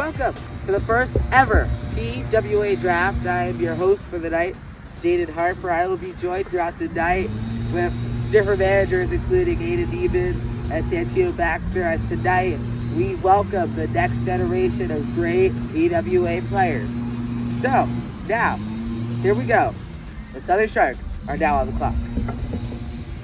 welcome to the first ever PWA Draft. I am your host for the night, Jaden Harper. I will be joined throughout the night with different managers, including Aiden Neiman and Santino Baxter, as tonight we welcome the next generation of great PWA players. So, now, here we go. The Southern Sharks are now on the clock.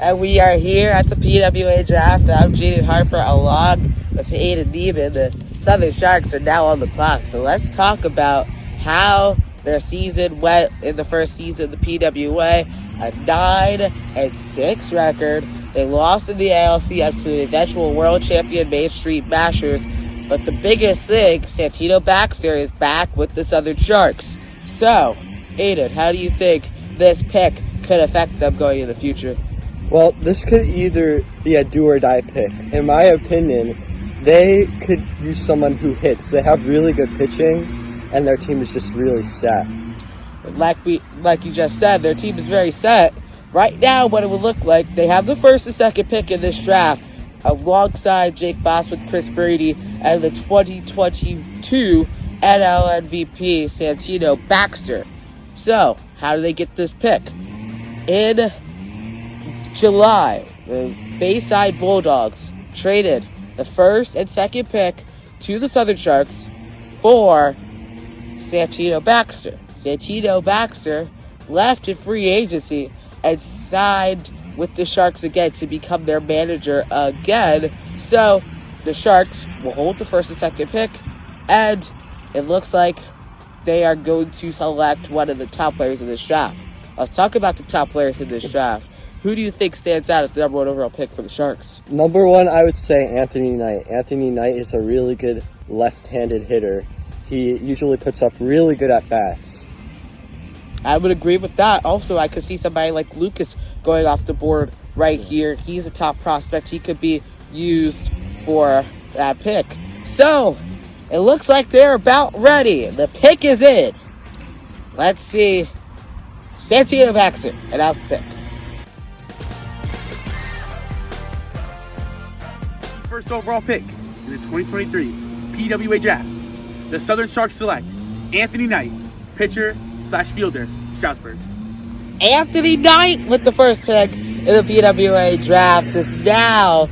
And we are here at the PWA Draft. I'm Jaden Harper along with Aiden Neiman. The Southern Sharks are now on the clock. So let's talk about how their season went in the first season of the PWA. A 9-6 record. They lost in the ALCS to the eventual world champion Main Street Mashers. But the biggest thing, Santino Baxter is back with the Southern Sharks. So, Aiden, how do you think this pick could affect them going in the future? Well, this could either be a do or die pick. In my opinion, they could use someone who hits. They have really good pitching, and their team is just really set. Like you just said, their team is very set. Right now, what it would look like, they have the first and second pick in this draft, alongside Jake Boswick, Chris Brady, and the 2022 NL MVP, Santino Baxter. So, how do they get this pick? In July, the Bayside Bulldogs traded the first and second pick to the Southern Sharks for Santino Baxter. Santino Baxter left in free agency and signed with the Sharks again to become their manager again. So the Sharks will hold the first and second pick, and it looks like they are going to select one of the top players in this draft. Let's talk about the top players in this draft. Who do you think stands out at the number one overall pick for the Sharks? Number one, I would say Anthony Knight. Anthony Knight is a really good left-handed hitter. He usually puts up really good at-bats. I would agree with that. Also, I could see somebody like Lucas going off the board right here. He's a top prospect. He could be used for that pick. So, it looks like they're about ready. The pick is in. Let's see. Santino Baxter announce the pick. First overall pick in the 2023 PWA Draft, the Southern Sharks select Anthony Knight, pitcher/fielder, Stroudsburg. Anthony Knight with the first pick in the PWA Draft is now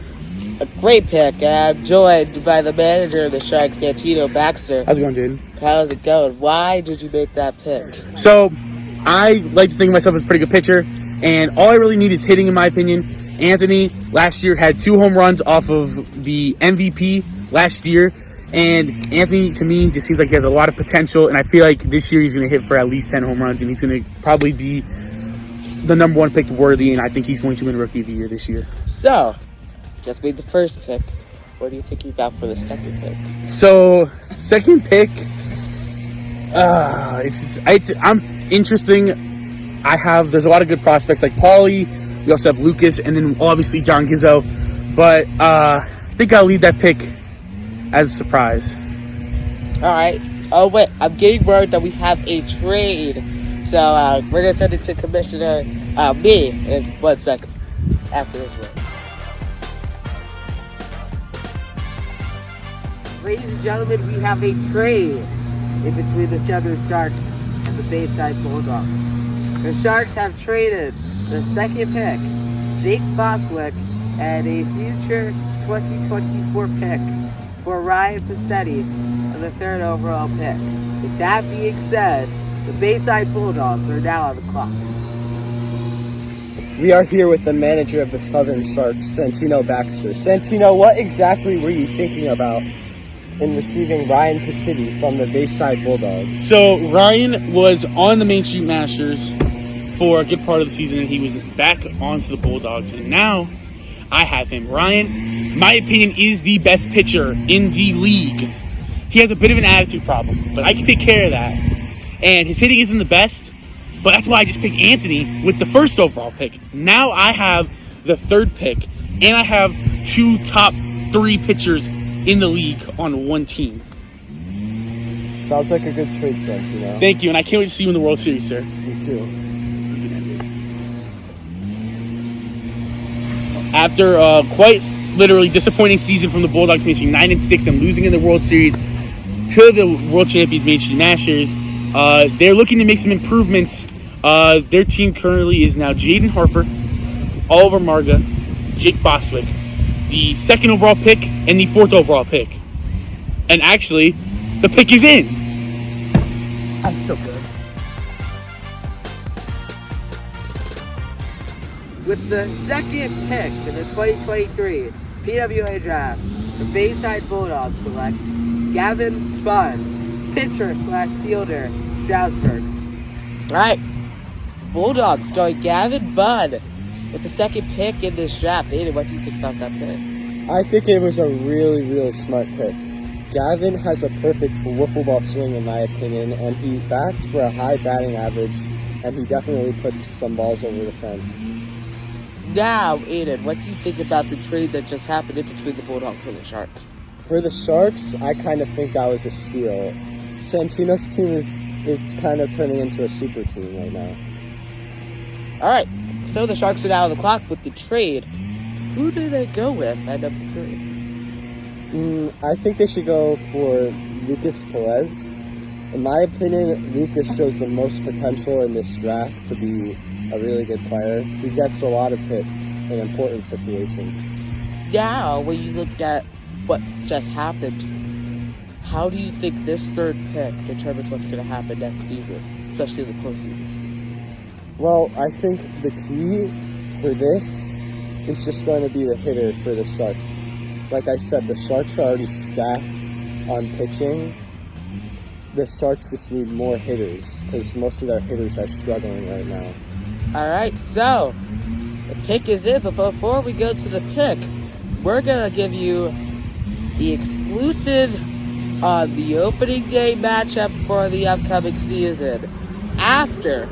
a great pick. I'm joined by the manager of the Sharks, Santino Baxter. How's it going, Jaden? How's it going? Why did you make that pick? So, I like to think of myself as a pretty good pitcher, and all I really need is hitting, in my opinion. Anthony last year had 2 home runs off of the MVP last year, and Anthony, to me, just seems like he has a lot of potential, and I feel like this year he's going to hit for at least 10 home runs, and he's going to probably be the number one pick worthy, and I think he's going to win Rookie of the Year this year. So, just made the first pick. What do you think you got for the second pick? So, second pick, I'm interesting. There's a lot of good prospects like Paulie. We also have Lucas, and then obviously John GIZZO. But I think I'll leave that pick as a surprise. All right. Oh, wait. I'm getting word that we have a trade. So we're going to send it to Commissioner me in 1 second after this one. Ladies and gentlemen, we have a trade in between the Southern Sharks and the Bayside Bulldogs. The Sharks have traded the second pick, Jake Boswick, and a future 2024 pick for Ryan Passetti and the third overall pick. With that being said, the Bayside Bulldogs are now on the clock. We are here with the manager of the Southern Sharks, Santino Baxter. Santino, what exactly were you thinking about in receiving Ryan Passetti from the Bayside Bulldogs? So Ryan was on the Main Street Masters for a good part of the season, and he was back onto the Bulldogs, and now I have him. Ryan, in my opinion, is the best pitcher in the league. He has a bit of an attitude problem, but I can take care of that. And his hitting isn't the best, but that's why I just picked Anthony with the first overall pick. Now I have the third pick, and I have 2 top 3 pitchers in the league on one team. Sounds like a good trade, Santino. Thank you, and I can't wait to see you in the World Series, sir. Me too. After a quite literally disappointing season from the Bulldogs, finishing 9-6 and losing in the World Series to the World Champions Mainstream Masters. They're looking to make some improvements. Their team currently is now Jaden Harper, Oliver Marga, Jake Bostwick, the 2nd overall pick, and the 4th overall pick. And actually, the pick is in. I'm so good. With the 2nd pick in the 2023 PWA Draft, the Bayside Bulldogs select GAVIN BUNN, pitcher/fielder, Stroudsburg. All right, Bulldogs going GAVIN BUNN with the 2nd pick in this draft. Aiden, what do you think about that pick? I think it was a really, really smart pick. Gavin has a perfect wiffle ball swing, in my opinion, and he bats for a high batting average, and he definitely puts some balls over the fence. Now, Aiden, what do you think about the trade that just happened in between the Bulldogs and the Sharks? For the Sharks, I kind of think that was a steal. Santino's team is kind of turning into a super team right now. All right, so the Sharks are now on the clock with the trade. Who do they go with at number 3? I think they should go for Lucas PELAEZ. In my opinion, Lucas shows the most potential in this draft to be a really good player. He gets a lot of hits in important situations. Now, when you look at what just happened, how do you think this 3rd pick determines what's going to happen next season, especially in the postseason? Well, I think the key for this is just going to be the hitter for the Sharks. Like I said, the Sharks are already stacked on pitching. The Sharks just need more hitters because most of their hitters are struggling right now. All right, so the pick is in, but before we go to the pick, we're going to give you the exclusive on the opening day matchup for the upcoming season after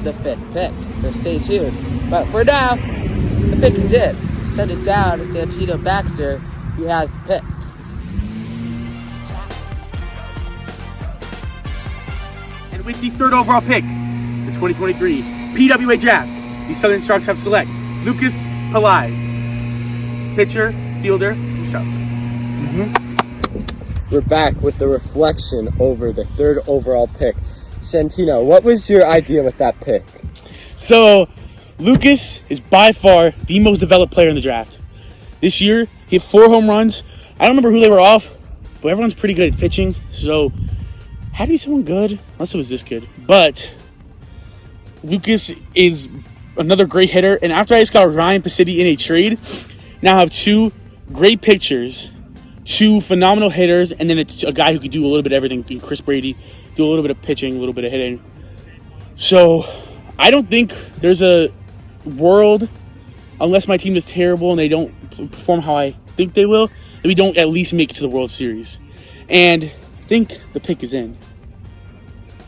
the 5th pick. So stay tuned. But for now, the pick is in. Send it down to Santino Baxter, who has the pick. And with the 3rd overall pick, the 2023 PWA Draft, the Southern Sharks have select Lucas PELAEZ, pitcher, fielder, from Stroudsburg. We're back with the reflection over the 3rd overall pick. Santino, what was your idea with that pick? So, Lucas is by far the most developed player in the draft. This year, he hit 4 home runs. I don't remember who they were off, but everyone's pretty good at pitching. So, had to be someone good, unless it was this kid. But Lucas is another great hitter. And after I just got Ryan Pacitti in a trade, now I have 2 great pitchers, 2 phenomenal hitters, and then a guy who could do a little bit of everything. Chris Brady, do a little bit of pitching, a little bit of hitting. So, I don't think there's a world, unless my team is terrible and they don't perform how I think they will, that we don't at least make it to the World Series. And I think the pick is in.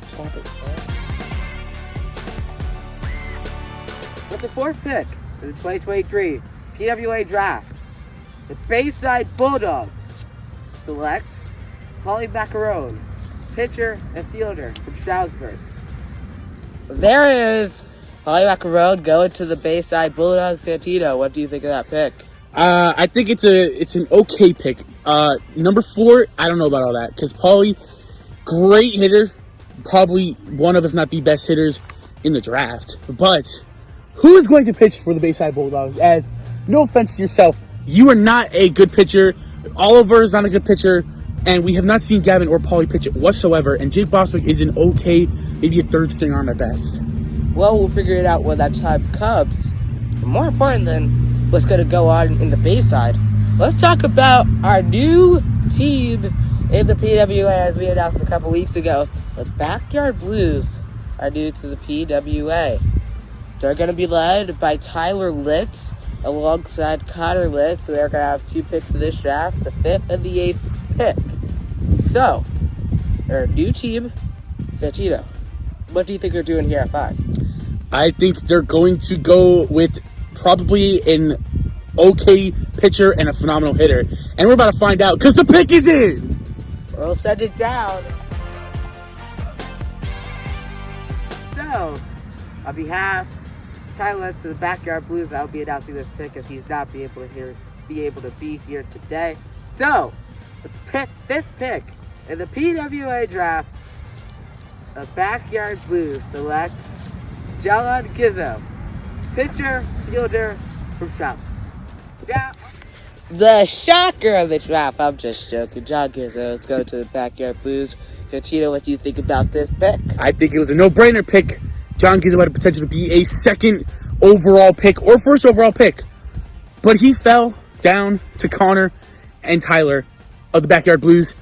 Stop it. With the 4th pick in the 2023 PWA Draft, the Bayside Bulldogs select PAULIE MACCARONE, pitcher and fielder from Stroudsburg. There is PAULIE MACCARONE going to the Bayside Bulldogs. Santino, what do you think of that pick? I think it's an okay pick. Number 4, I don't know about all that, because Paulie, great hitter, probably one of, if not the best hitters in the draft. But who is going to pitch for the Bayside Bulldogs? As, no offense to yourself, you are not a good pitcher. Oliver is not a good pitcher, and we have not seen Gavin or Paulie pitch it whatsoever. And Jake Bostwick is an okay, maybe a 3rd stringer on their best. Well, we'll figure it out when that time comes. But more important than what's going to go on in the Bayside, let's talk about our new team in the PWA, as we announced a couple weeks ago. The Backyard Blues are new to the PWA. They're going to be led by Tyler Litz alongside Connor Litz. So they're going to have 2 picks in this draft, the 5th and the 8th pick. So, they're a new team. Santino, what do you think they're doing here at 5? I think they're going to go with probably an okay pitcher and a phenomenal hitter. And we're about to find out because the pick is in. We'll send it down. So, on behalf of Tyler to the Backyard Blues, I'll be announcing this pick as he's not be able to be here today. So, the 5th pick In the PWA Draft, the Backyard Blues select GIZZO, pitcher, fielder from STROUDSBURG. Yeah. The shocker of the draft. I'm just joking. GIZZO is going to the Backyard Blues. Tito, what do you think about this pick? I think it was a no-brainer pick. GIZZO had the potential to be a second overall pick or first overall pick. But he fell down to Connor and Tyler of the Backyard Blues.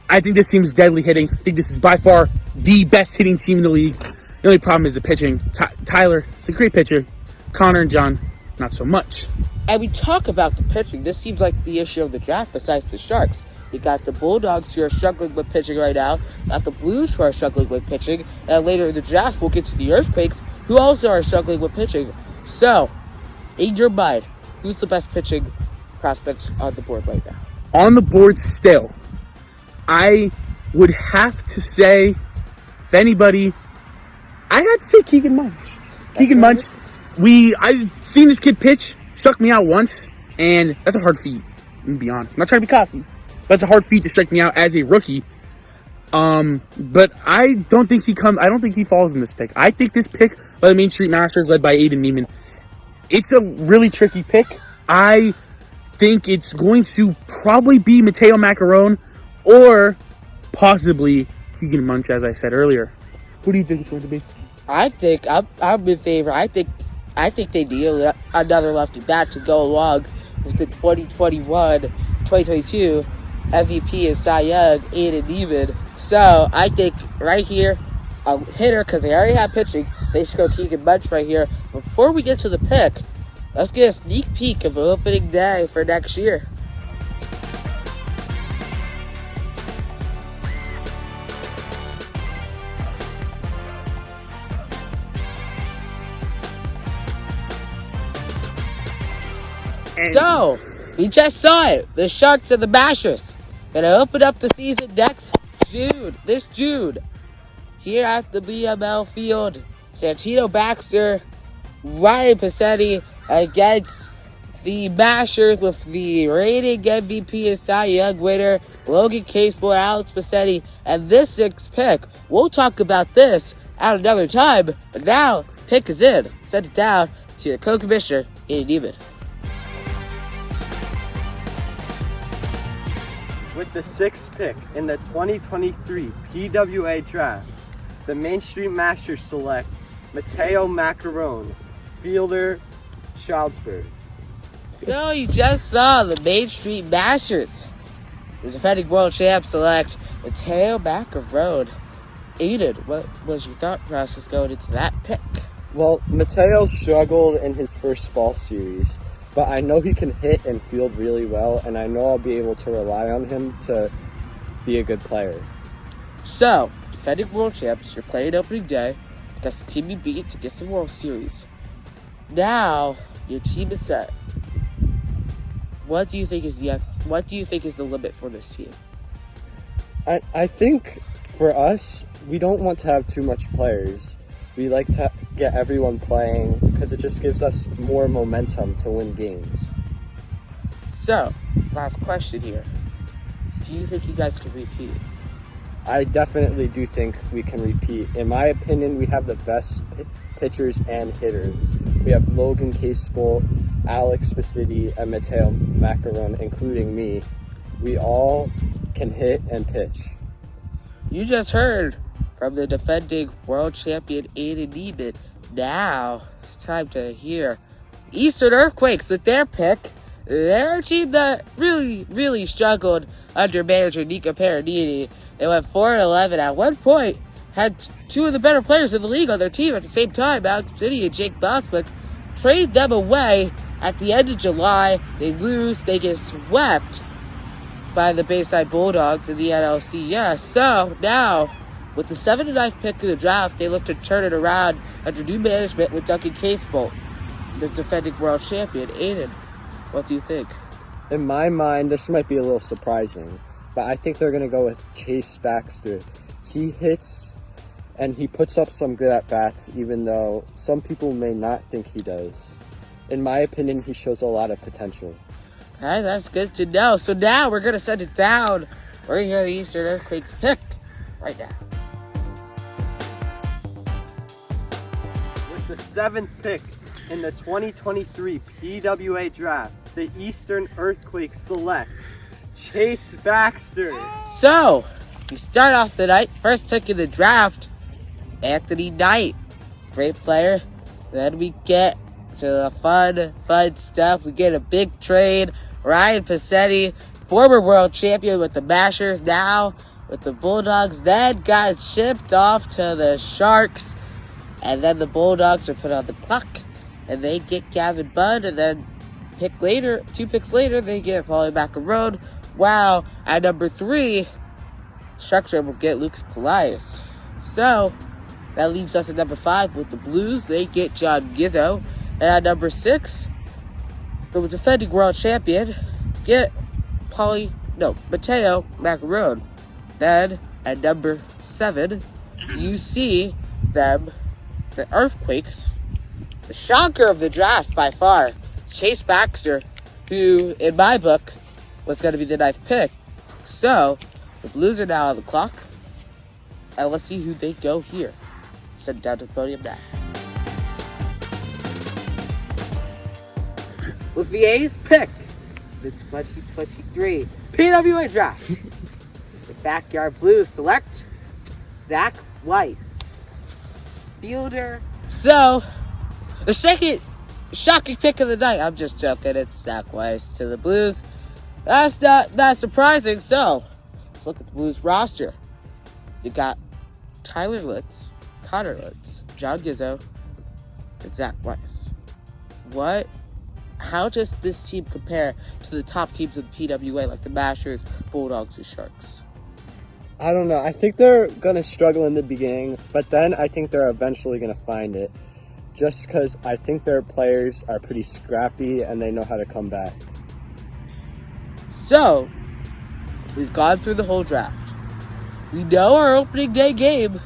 I think this team is deadly hitting. I think this is by far the best hitting team in the league. The only problem is the pitching. Tyler is a great pitcher. Connor and John, not so much. And we talk about the pitching. This seems like the issue of the draft besides the Sharks. You got the Bulldogs who are struggling with pitching right now. Got the Blues who are struggling with pitching. And later in the draft, we'll get to the Earthquakes who also are struggling with pitching. So, in your mind, who's the best pitching prospect on the board right now? On the board still, I would have to say, if anybody, I'd have to say Keegan Munch. Keegan Munch, I've seen this kid pitch, struck me out once, and that's a hard feat. I'm gonna be honest. I'm not trying to be cocky, but it's a hard feat to strike me out as a rookie. But I don't think he falls in this pick. I think this pick by the Main Street Masters led by Aiden Neiman, it's a really tricky pick. I think it's going to probably be Matteo MACCARONE or possibly Keegan Munch, as I said earlier. Who do you think it's going to be? I think I'm in favor. I think they need another lefty bat to go along with the 2022 MVP and Cy Young, Aiden Neiman. So I think right here, a hitter, because they already have pitching, they should go Keegan Munch right here. Before we get to the pick, let's get a sneak peek of opening day for next year. So, we just saw it. The Sharks and the Mashers gonna open up the season next June. This June. Here at the BML field. Santino Baxter, Ryan Passetti against the Mashers with the reigning MVP and Cy Young winner, Logan Casebolt, Alex Passetti, and this sixth pick. We'll talk about this at another time, but now, pick is in. Send it down to the co-commissioner, Aiden Neiman. With the sixth pick in the 2023 PWA Draft, the Main Street Masters select Matteo MACCARONE, fielder, STROUDSBURG. So you just saw the Main Street Masters. The defending world champ select Matteo MACCARONE. Aiden, what was your thought process going into that pick? Well, Matteo struggled in his first fall series, but I know he can hit and field really well, and I know I'll be able to rely on him to be a good player. So, defending world champs, you're playing opening day. That's the team you beat to get the World Series. Now, your team is set. What do you think is the limit for this team? I think for us, we don't want to have too much players. We like to get everyone playing because it just gives us more momentum to win games. So, last question here. Do you think you guys can repeat? I definitely do think we can repeat. In my opinion, we have the best pitchers and hitters. We have Logan Casebolt, Alex Passetti, and Matteo MACCARONE, including me. We all can hit and pitch. You just heard from the defending world champion Aiden Neiman. Now it's time to hear Eastern Earthquakes with their pick. They're a team that really struggled under manager Nico Paranini. They went 4-11 at one point, had two of the better players in the league on their team at the same time, Alex Passetti and Jake Boswick. Trade them away at the end of July. They lose, they get swept by the Bayside Bulldogs in the NLCS. So now, with the 7th and 9th pick of the draft, they look to turn it around under new management with Duncan Casebolt, the defending world champion. Aiden, what do you think? In my mind, this might be a little surprising, but I think they're going to go with Chase Baxter. He hits and he puts up some good at-bats, even though some people may not think he does. In my opinion, he shows a lot of potential. Alright, that's good to know. So now we're going to send it down We're here at the Eastern Earthquakes pick right now. With the 7th pick in the 2023 PWA Draft, the Eastern Earthquakes select Chase Baxter. So, we start off the night, first pick of the draft, Anthony Knight. Great player. Then we get to the fun stuff. We get a big trade. Ryan Passetti, former world champion with the Mashers, now with the Bulldogs, then got shipped off to the Sharks. And then the Bulldogs are put on the clock. And they get GAVIN BUNN. And then 2 picks later, they get Paulie MACCARONE. Wow, at number 3, Sharks will get PELAEZ. So, that leaves us at number 5 with the Blues. They get GIZZO. And at number 6, the defending world champion, get MATTEO MACCARONE. Then, at number 7, you see them, the Earthquakes, the shocker of the draft by far, Chase Baxter, who, in my book, was going to be the 9th pick. So, the Blues are now on the clock. And let's see who they go here. Send down to the podium now. With the 8th pick, the 2023 PWA Draft, the Backyard Blues select Zach Weiss, fielder. So, the second shocking pick of the night. I'm just joking. It's Zach Weiss to the Blues. That's not that surprising. So, let's look at the Blues roster. You got Tyler Litz, Connor Litz, John GIZZO, and Zach Weiss. How does this team compare to the top teams of the PWA, like the Mashers, Bulldogs, or Sharks? I don't know. I think they're going to struggle in the beginning, but then I think they're eventually going to find it. Just because I think their players are pretty scrappy and they know how to come back. So, we've gone through the whole draft. We know our opening day game.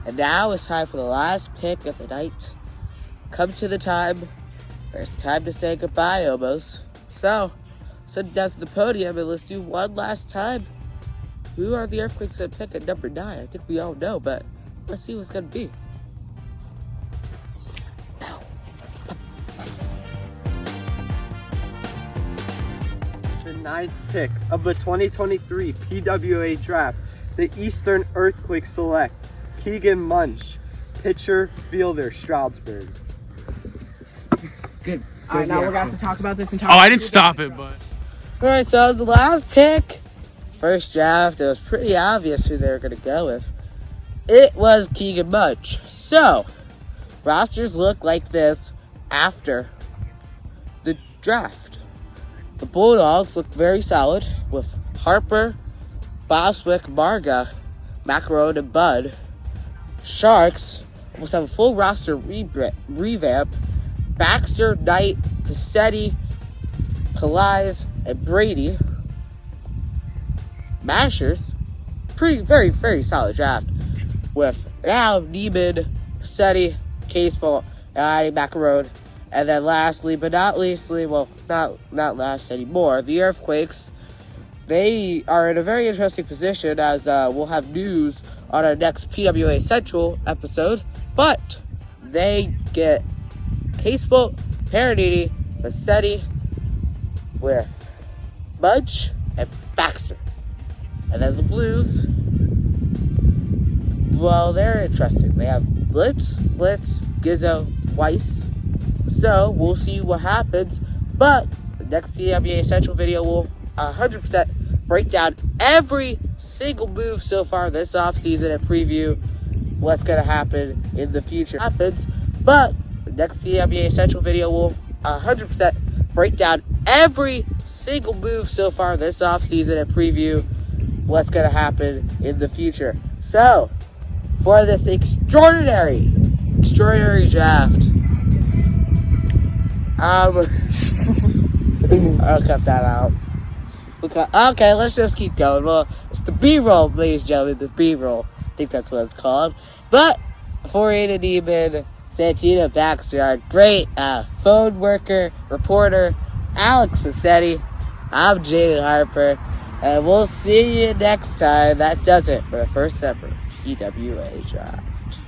And now it's time for the last pick of the night. Come to the time. It's time to say goodbye almost. So, send down to the podium and let's do one last time. Who are the Earthquakes that pick at number 9? I think we all know, but let's see what's going to be. The 9th pick of the 2023 PWA Draft, the Eastern Earthquakes select Keegan Munch, pitcher, fielder, STROUDSBURG. Good. All right, now we're going to have to talk about this and talk Oh, about I didn't stop it, but Alright, so that was the last pick. First draft, it was pretty obvious who they were going to go with. It was Keegan Munch. So, rosters look like this after the draft. The Bulldogs looked very solid with Harper, Boswick, Marga, MACCARONE, and BUNN. Sharks almost have a full roster revamp. Baxter, Knight, Passetti, PELAEZ, and Brady. Mashers, very, very solid draft. With now Neiman, Passetti, Caseball, and MACCARONE. And then lastly, but not leastly, well, not last anymore, the Earthquakes. They are in a very interesting position as we'll have news on our next PWA Central episode. But they get Casebolt, Paradini, Passetti with Munch and Baxter. And then the Blues, well, they're interesting. They have Litz, GIZZO, Weiss. So, we'll see what happens. But the next PWA Central video will 100% break down every single move so far this offseason and preview what's going to happen in the future. But the next PWA Central video will 100% break down every single move so far this offseason and preview what's going to happen in the future. So, for this extraordinary draft, I'll cut that out. Okay, let's just keep going. Well, it's the B-roll, ladies and gentlemen, the B-roll. I think that's what it's called. But, before Aiden Neiman, Santino Baxter, our great phone worker, reporter, Alex Passetti, I'm Jaden Harper. And we'll see you next time. That does it for the first ever PWA Draft.